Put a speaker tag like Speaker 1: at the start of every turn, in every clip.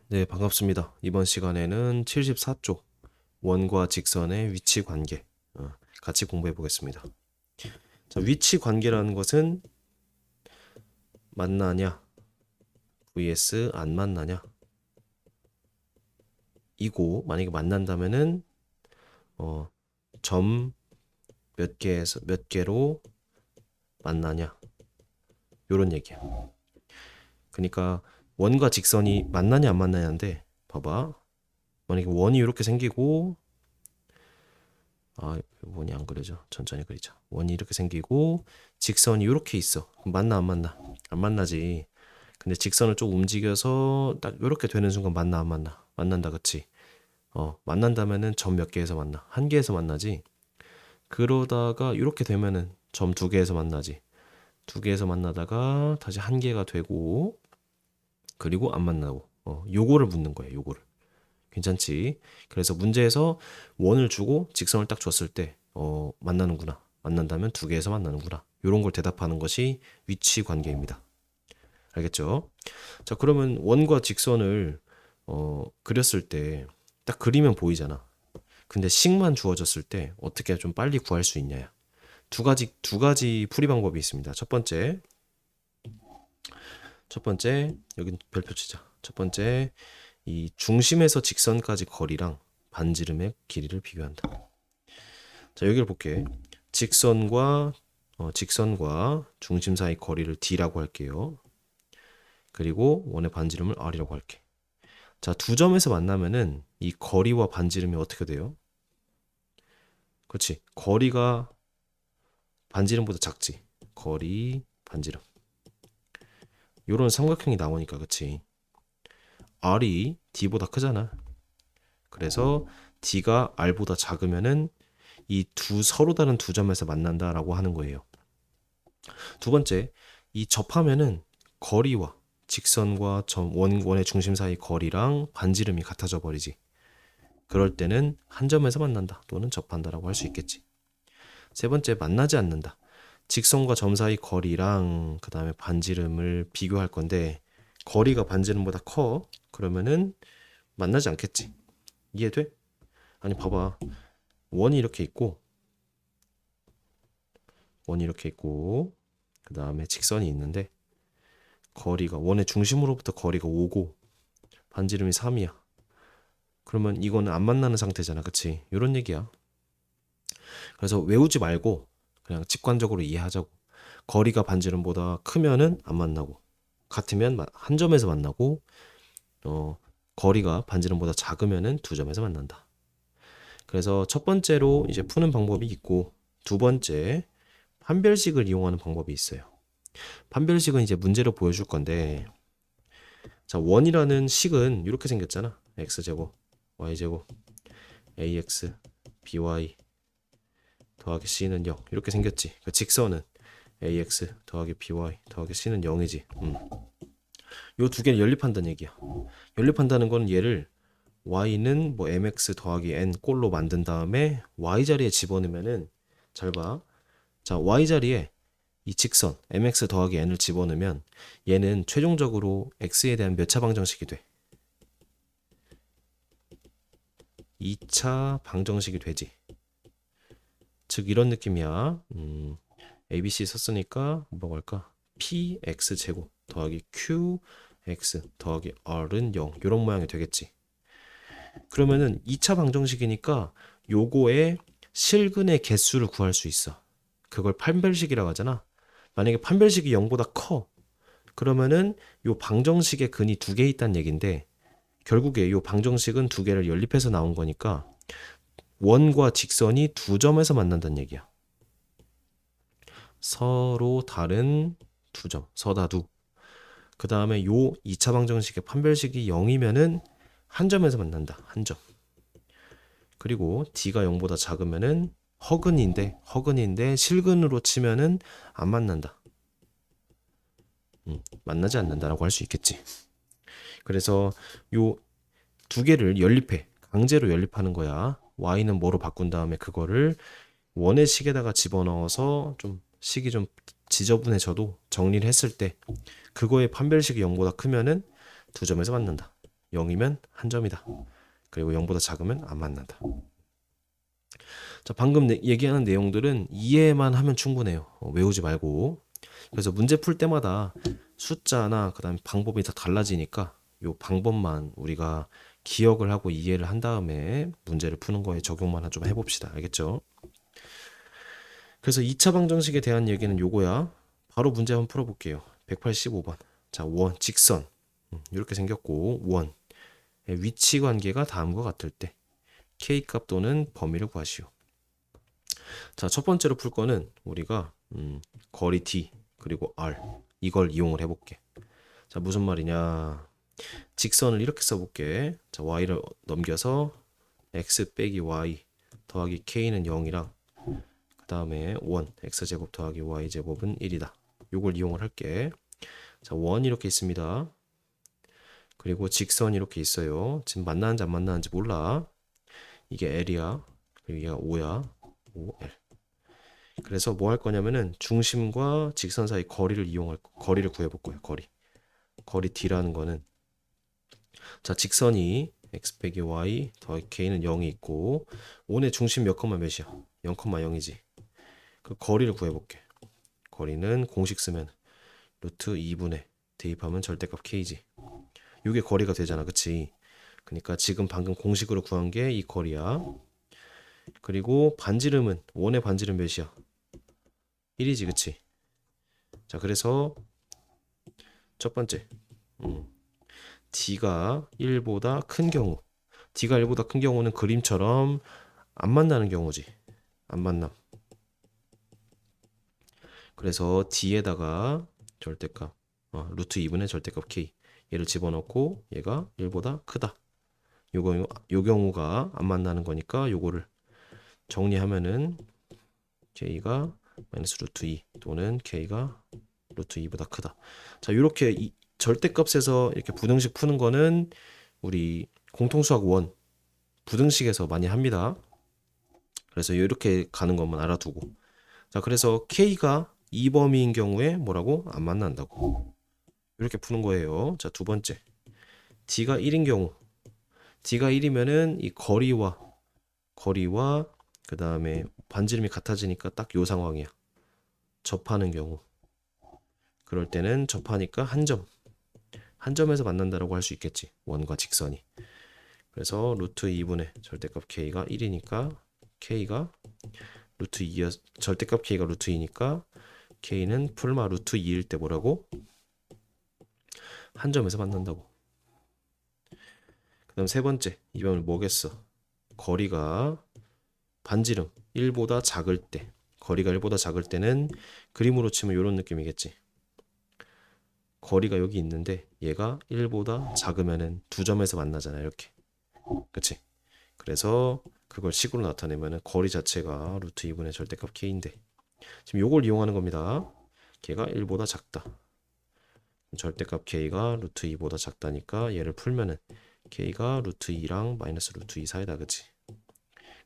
Speaker 1: 네, 반갑습니다. 이번 시간에는 74쪽 원과 직선의 위치 관계 같이 공부해 보겠습니다. 자, 위치 관계라는 것은 만나냐 vs 안 만나냐 이고, 만약에 만난다면은 점 몇 개에서 몇 개로 만나냐 요런 얘기야. 그러니까 원과 직선이 만나냐 안 만나냐인데, 봐봐. 만약에 원이 이렇게 생기고, 원이 안 그려져. 천천히 그리자. 원이 이렇게 생기고 직선이 이렇게 있어. 그럼 만나 안 만나? 안 만나지. 근데 직선을 좀 움직여서 딱 이렇게 되는 순간 만나 안 만나? 만난다, 그치? 만난다면은 점 몇 개에서 만나? 한 개에서 만나지. 그러다가 이렇게 되면은 점 두 개에서 만나지. 두 개에서 만나다가 다시 한 개가 되고, 그리고 안 만나고. 요거를 묻는 거야, 요거를. 괜찮지? 그래서 문제에서 원을 주고 직선을 딱 줬을 때 만나는구나. 만난다면 두 개에서 만나는구나. 이런 걸 대답하는 것이 위치 관계입니다. 알겠죠? 자, 그러면 원과 직선을 그렸을 때 딱 그리면 보이잖아. 근데 식만 주어졌을 때 어떻게 좀 빨리 구할 수 있냐? 두 가지 풀이 방법이 있습니다. 첫 번째 여기 별표 치자. 첫 번째, 이 중심에서 직선까지 거리랑 반지름의 길이를 비교한다. 자, 여기를 볼게. 직선과 중심 사이 거리를 D라고 할게요. 그리고 원의 반지름을 R이라고 할게. 자, 두 점에서 만나면은 이 거리와 반지름이 어떻게 돼요? 그렇지. 거리가 반지름보다 작지. 거리, 반지름. 요런 삼각형이 나오니까, 그치? R이 D보다 크잖아. 그래서 D가 R보다 작으면은 이 서로 다른 두 점에서 만난다라고 하는 거예요. 두 번째, 이 접하면은 거리와 직선과 원의 중심 사이 거리랑 반지름이 같아져 버리지. 그럴 때는 한 점에서 만난다 또는 접한다라고 할 수 있겠지. 세 번째, 만나지 않는다. 직선과 점 사이 거리랑 그 다음에 반지름을 비교할 건데, 거리가 반지름보다 커. 그러면은 만나지 않겠지. 이해돼? 아니, 봐봐. 원이 이렇게 있고, 그 다음에 직선이 있는데, 원의 중심으로부터 거리가 5고 반지름이 3이야. 그러면 이거는 안 만나는 상태잖아, 그치? 이런 얘기야. 그래서 외우지 말고 그냥 직관적으로 이해하자고. 거리가 반지름보다 크면은 안 만나고, 같으면 한 점에서 만나고, 거리가 반지름보다 작으면은 두 점에서 만난다. 그래서 첫 번째로 이제 푸는 방법이 있고, 두 번째, 판별식을 이용하는 방법이 있어요. 판별식은 이제 문제로 보여줄 건데, 자, 원이라는 식은 이렇게 생겼잖아. x제곱, y제곱, ax, by 더하기 c는 0. 이렇게 생겼지. 그러니까 직선은 ax 더하기 by 더하기 c는 0이지. 요 두 개를 연립한다는 얘기야. 연립한다는 건 얘를 y는 뭐 mx 더하기 n 꼴로 만든 다음에 y 자리에 집어넣으면은, 잘 봐. 자, y 자리에 이 직선 mx 더하기 n을 집어넣으면 얘는 최종적으로 x에 대한 몇 차 방정식이 돼? 2차 방정식이 되지. 즉 이런 느낌이야. ABC 썼으니까 뭐라고 할까? px 제곱 더하기 qx 더하기 r은 0. 이런 모양이 되겠지. 그러면은 2차 방정식이니까 요거의 실근의 개수를 구할 수 있어. 그걸 판별식이라고 하잖아. 만약에 판별식이 0보다 커. 그러면은 요 방정식의 근이 두 개 있다는 얘긴데, 결국에 요 방정식은 두 개를 연립해서 나온 거니까 원과 직선이 두 점에서 만난다는 얘기야. 서로 다른 두 점, 서다두. 그 다음에 요 2차 방정식의 판별식이 0이면은 한 점에서 만난다. 한 점. 그리고 D가 0보다 작으면은 허근인데 실근으로 치면은 안 만난다. 만나지 않는다라고 할 수 있겠지. 그래서 요 두 개를 연립해. 강제로 연립하는 거야. y는 뭐로 바꾼 다음에 그거를 원의 식에다가 집어넣어서 좀 식이 좀 지저분해져도 정리를 했을 때 그거의 판별식이 0보다 크면은 두 점에서 만난다. 0이면 한 점이다. 그리고 0보다 작으면 안 만난다. 자, 방금 얘기하는 내용들은 이해만 하면 충분해요. 외우지 말고. 그래서 문제 풀 때마다 숫자나 그다음에 방법이 다 달라지니까 요 방법만 우리가 기억을 하고 이해를 한 다음에 문제를 푸는 거에 적용만 좀 해봅시다. 알겠죠? 그래서 2차 방정식에 대한 얘기는 요거야. 바로 문제 한번 풀어볼게요. 185번. 자, 직선. 이렇게 생겼고 원의 위치 관계가 다음과 같을 때 K값 또는 범위를 구하시오. 자, 첫 번째로 풀 거는 우리가 거리 D 그리고 R 이걸 이용을 해볼게. 자, 무슨 말이냐? 직선을 이렇게 써볼게. 자, Y를 넘겨서 X 빼기 Y 더하기 K는 0이랑 그 다음에 X제곱 더하기 Y제곱은 1이다. 요걸 이용을 할게. 자, 원 이렇게 있습니다. 그리고 직선이 이렇게 있어요. 지금 만나는지 안 만나는지 몰라. 이게 L이야. 그리고 얘가 O야. OL. 그래서 뭐 할 거냐면은 중심과 직선 사이 거리를 구해볼 거예요. 거리 D라는 거는 자, 직선이 x 빼기 y 더하기 k는 0이 있고 5의 중심 몇 컴마 몇이야? 0,0이지. 그 거리를 구해볼게. 거리는 공식 쓰면 루트 2분의 대입하면 절대값 k지. 이게 거리가 되잖아, 그치? 그러니까 지금 방금 공식으로 구한 게 이 거리야. 그리고 반지름은 원의 반지름 몇이야? 1이지, 그치? 자, 그래서 첫 번째 D가 1보다 큰 경우, D가 1보다 큰 경우는 그림처럼 안 만나는 경우지. 안 만남. 그래서 D에다가 절대값 루트 2분의 절대값 K 얘를 집어넣고 얘가 1보다 크다. 요 경우가 안 만나는 거니까 요거를 정리하면은 K가 마이너스 루트 2 또는 K가 루트 2보다 크다. 자, 요렇게 절대값에서 이렇게 부등식 푸는 거는 우리 공통수학 1 부등식에서 많이 합니다. 그래서 이렇게 가는 것만 알아두고. 자, 그래서 K가 2범위인 경우에 뭐라고? 안 만난다고. 이렇게 푸는 거예요. 자, 두 번째. D가 1인 경우. D가 1이면은 이 거리와 그 다음에 반지름이 같아지니까 딱 요 상황이야. 접하는 경우. 그럴 때는 접하니까 한 점에서 만난다라고 할 수 있겠지. 원과 직선이. 그래서 루트 2분의 절대값 K가 1이니까 K가 루트 2 절대값 K가 루트 2니까 K는 풀마 루트 2일 때 뭐라고? 한 점에서 만난다고. 그 다음 세 번째 이변을 뭐겠어? 거리가 반지름 1보다 작을 때 거리가 1보다 작을 때는 그림으로 치면 이런 느낌이겠지. 거리가 여기 있는데 얘가 1보다 작으면은 두 점에서 만나잖아 이렇게. 그치? 그래서 그걸 식으로 나타내면은 거리 자체가 루트 2분의 절대값 K인데 지금 요걸 이용하는 겁니다. 걔가 1보다 작다. 절대값 K가 루트 2보다 작다니까 얘를 풀면은 K가 루트 2랑 마이너스 루트 2 사이다. 그치?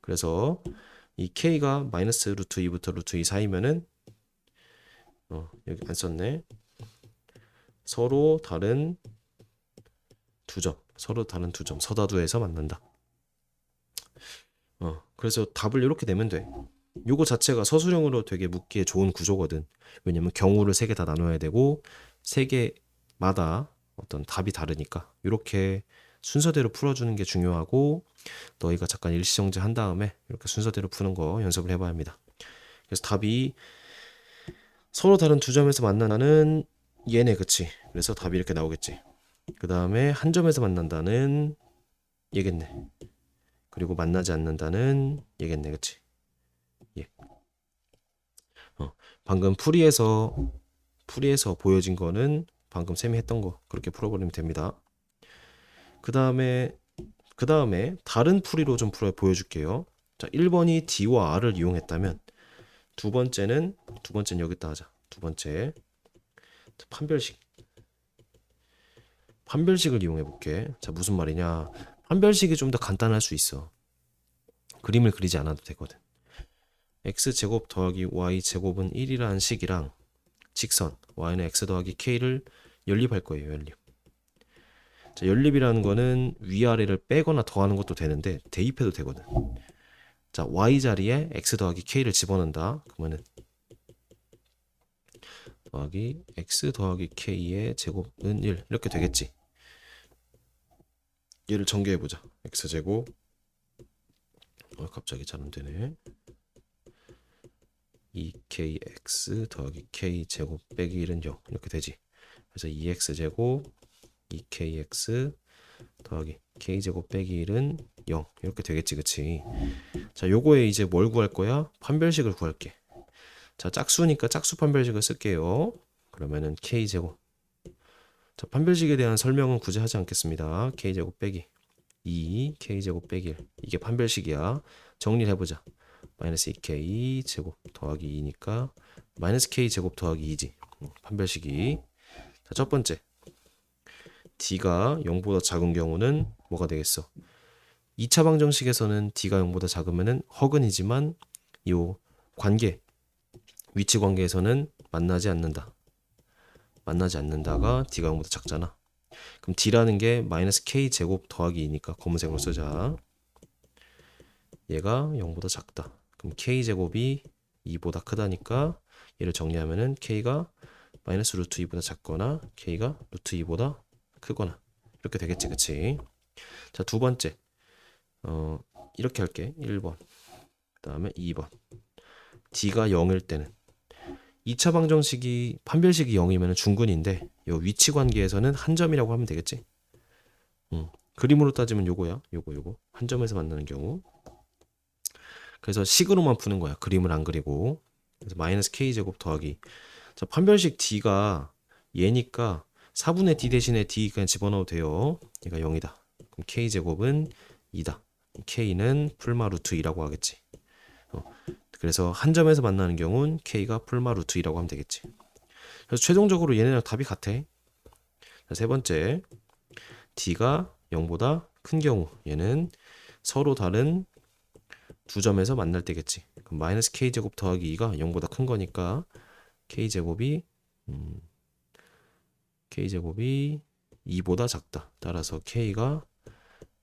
Speaker 1: 그래서 이 K가 마이너스 루트 2부터 루트 2 사이면은 여기 안 썼네. 서로 다른 두 점 서다두에서 만난다. 그래서 답을 이렇게 내면 돼. 요거 자체가 서술형으로 되게 묻기에 좋은 구조거든. 왜냐면 경우를 세 개 다 나눠야 되고 세 개마다 어떤 답이 다르니까 이렇게 순서대로 풀어주는 게 중요하고 너희가 잠깐 일시정지 한 다음에 이렇게 순서대로 푸는 거 연습을 해봐야 합니다. 그래서 답이 서로 다른 두 점에서 만나는 얘네, 그치? 그래서 답이 이렇게 나오겠지. 그 다음에 한 점에서 만난다는 얘겠네. 그리고 만나지 않는다는 얘겠네, 그치? 예. 방금 풀이에서 보여진 거는 방금 쌤이 했던 거 그렇게 풀어버리면 됩니다. 그 다음에 다른 풀이로 좀 보여줄게요. 자, 1번이 D와 R을 이용했다면 두 번째는 여기다 하자. 두 번째 판별식을 이용해 볼게. 자, 무슨 말이냐? 판별식이 좀 더 간단할 수 있어. 그림을 그리지 않아도 되거든. x제곱 더하기 y제곱은 1이라는 식이랑 직선 y는 x 더하기 k를 연립할 거예요. 연립. 자, 연립이라는 거는 위아래를 빼거나 더하는 것도 되는데 대입해도 되거든. 자, y 자리에 x 더하기 k를 집어넣는다. 그러면은 더하기 x 더하기 k의 제곱은 1 이렇게 되겠지. 얘를 전개해보자. x제곱 갑자기 잘 안되네. 2kx 더하기 k제곱 빼기 1은 0 이렇게 되지. 그래서 2x제곱 2kx 더하기 k제곱 빼기 1은 0 이렇게 되겠지. 그치? 자, 요거에 이제 뭘 구할 거야? 판별식을 구할게. 자, 짝수니까 짝수 판별식을 쓸게요. 그러면은 k제곱. 자, 판별식에 대한 설명은 굳이 하지 않겠습니다. k제곱 빼기 2 k제곱 빼기 1 이게 판별식이야. 정리를 해보자. 마이너스 2k 제곱 더하기 2니까 마이너스 k제곱 더하기 2지. 판별식이. 자, 첫 번째 d가 0보다 작은 경우는 뭐가 되겠어? 2차 방정식에서는 d가 0보다 작으면은 허근이지만 요 관계 위치 관계에서는 만나지 않는다. 만나지 않는다가 d가 0보다 작잖아. 그럼 d라는 게 마이너스 k제곱 더하기 2니까 검은색으로 쓰자. 얘가 0보다 작다. 그럼 k제곱이 2보다 크다니까 얘를 정리하면은 k가 마이너스 루트 2보다 작거나 k가 루트 2보다 크거나 이렇게 되겠지. 그치? 자, 두 번째 이렇게 할게. 1번 그 다음에 2번 d가 0일 때는 2차 방정식이 판별식이 0이면 중근인데 요 위치 관계에서는 한 점이라고 하면 되겠지. 그림으로 따지면 요거야. 요거 한 점에서 만나는 경우. 그래서 식으로만 푸는 거야. 그림을 안 그리고. 그래서 마이너스 k제곱 더하기. 자, 판별식 d가 얘니까 4분의 d 대신에 d 그냥 집어넣어도 돼요. 얘가 0이다. 그럼 k제곱은 2다. k는 풀마 루트 2라고 하겠지. 그래서 한 점에서 만나는 경우는 k가 풀마 루트 2라고 하면 되겠지. 그래서 최종적으로 얘네랑 답이 같아. 자, 세 번째 d가 0보다 큰 경우 얘는 서로 다른 두 점에서 만날 때겠지. 그럼 마이너스 k제곱 더하기 2가 0보다 큰 거니까 k제곱이 2보다 작다. 따라서 k가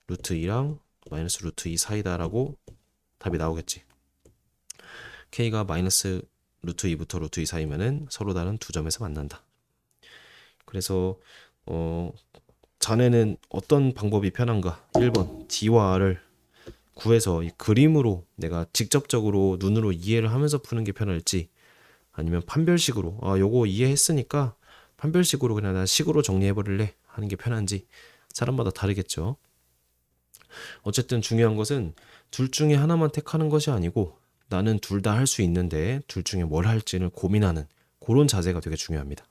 Speaker 1: 루트 2랑 마이너스 루트 2 사이다라고 답이 나오겠지. k가 마이너스 루트 2부터 루트 2 사이면은 서로 다른 두 점에서 만난다. 그래서 자네는 어떤 방법이 편한가? 1번 d와 r을 구해서 이 그림으로 내가 직접적으로 눈으로 이해를 하면서 푸는 게 편할지, 아니면 판별식으로 요거 이해했으니까 판별식으로 그냥 나 식으로 정리해버릴래 하는 게 편한지 사람마다 다르겠죠. 어쨌든 중요한 것은 둘 중에 하나만 택하는 것이 아니고 나는 둘 다 할 수 있는데 둘 중에 뭘 할지를 고민하는 그런 자세가 되게 중요합니다.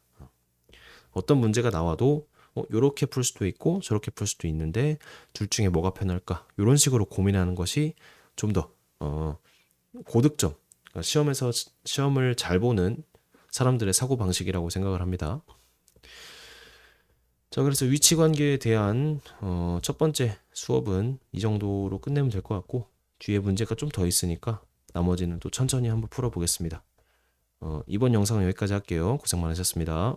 Speaker 1: 어떤 문제가 나와도 요렇게 풀 수도 있고 저렇게 풀 수도 있는데 둘 중에 뭐가 편할까? 이런 식으로 고민하는 것이 좀 더 고득점, 그러니까 시험을 잘 보는 사람들의 사고 방식이라고 생각을 합니다. 자, 그래서 위치 관계에 대한 첫 번째 수업은 이 정도로 끝내면 될 것 같고, 뒤에 문제가 좀 더 있으니까 나머지는 또 천천히 한번 풀어보겠습니다. 이번 영상은 여기까지 할게요. 고생 많으셨습니다.